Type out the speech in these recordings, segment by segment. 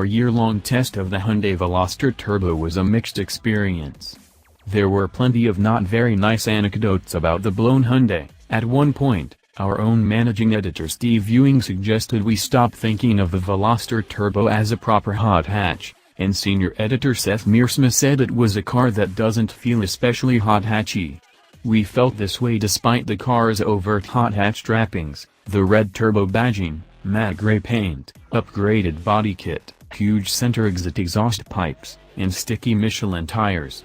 Our year-long test of the Hyundai Veloster Turbo was a mixed experience. There were plenty of not very nice anecdotes about the blown Hyundai. At one point, our own managing editor Steve Ewing suggested we stop thinking of the Veloster Turbo as a proper hot hatch, and Senior Editor Seyth Miersma said it was a car that doesn't feel especially hot-hatchy. We felt this way despite the car's overt hot hatch trappings, the red turbo badging, matte gray paint, upgraded body kit, huge center exhaust pipes, and sticky Michelin tires.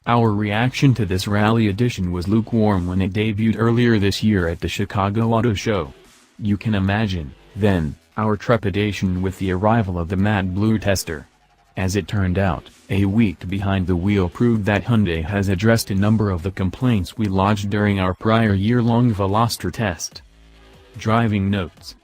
Our reaction to this rally edition was lukewarm when it debuted earlier this year at the Chicago Auto Show. You can imagine, then, our trepidation with the arrival of the matte blue tester. As it turned out, a week behind the wheel proved that Hyundai has addressed a number of the complaints we lodged during our prior year-long Veloster test. Driving notes.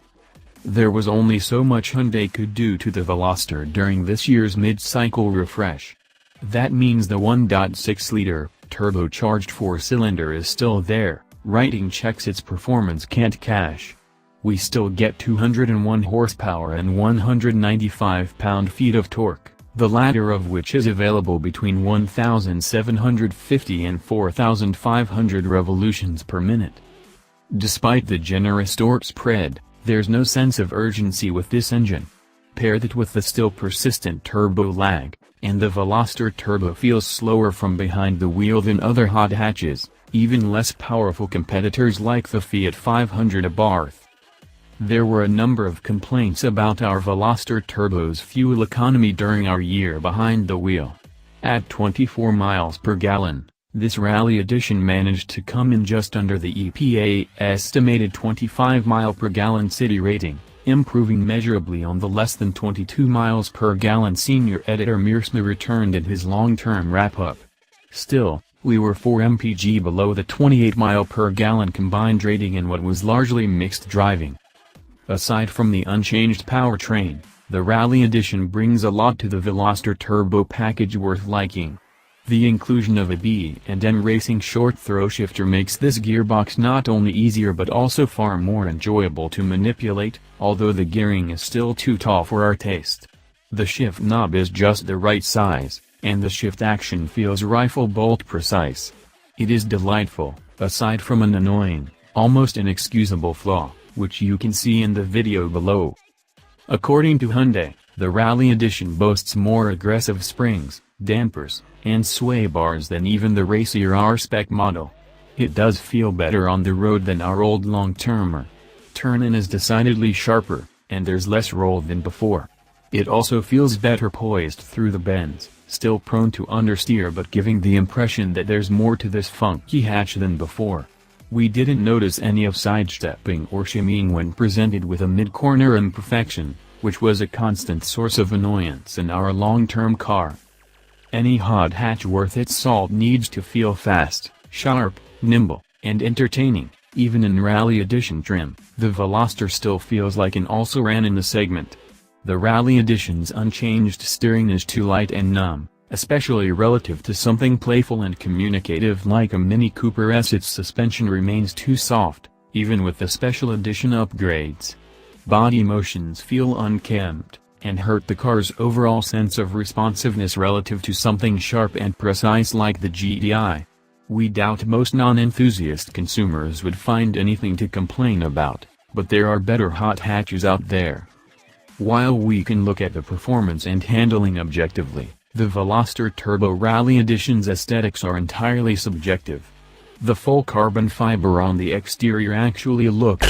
There was only so much Hyundai could do to the Veloster during this year's mid-cycle refresh. That means the 1.6-liter, turbocharged 4-cylinder is still there, writing checks its performance can't cash. We still get 201 horsepower and 195 pound-feet of torque, the latter of which is available between 1,750 and 4,500 revolutions per minute. Despite the generous torque spread, there's no sense of urgency with this engine. Pair that with the still persistent turbo lag, and the Veloster Turbo feels slower from behind the wheel than other hot hatches, even less powerful competitors like the Fiat 500 Abarth. There were a number of complaints about our Veloster Turbo's fuel economy during our year behind the wheel. At 24 miles per gallon, this rally edition managed to come in just under the EPA estimated 25 mile per gallon city rating, improving measurably on the less than 22 miles per gallon Senior Editor Miersma returned in his long-term wrap-up. Still, we were 4 mpg below the 28 mile per gallon combined rating in what was largely mixed driving. Aside from the unchanged powertrain, the Rally Edition brings a lot to the Veloster Turbo package worth liking. The inclusion of a B&N Racing short-throw shifter makes this gearbox not only easier but also far more enjoyable to manipulate, although the gearing is still too tall for our taste. The shift knob is just the right size, and the shift action feels rifle bolt precise. It is delightful, aside from an annoying, almost inexcusable flaw, which you can see in the video below. According to Hyundai, the Rally Edition boasts more aggressive springs, dampers, and sway bars than even the racier R-Spec model. It does feel better on the road than our old long-termer. Turn-in is decidedly sharper, and there's less roll than before. It also feels better poised through the bends, still prone to understeer but giving the impression that there's more to this funky hatch than before. We didn't notice any of sidestepping or shimmying when presented with a mid-corner imperfection, which was a constant source of annoyance in our long-term car. Any hot hatch worth its salt needs to feel fast, sharp, nimble, and entertaining. Even in Rally Edition trim, the Veloster still feels like an also-ran in the segment. The Rally Edition's unchanged steering is too light and numb, especially relative to something playful and communicative like a Mini Cooper S. Its suspension remains too soft, even with the special edition upgrades. Body motions feel unkempt, and hurt the car's overall sense of responsiveness relative to something sharp and precise like the GDI. We doubt most non-enthusiast consumers would find anything to complain about, but there are better hot hatches out there. While we can look at the performance and handling objectively, the Veloster Turbo Rally Edition's aesthetics are entirely subjective. The full carbon fiber on the exterior actually looks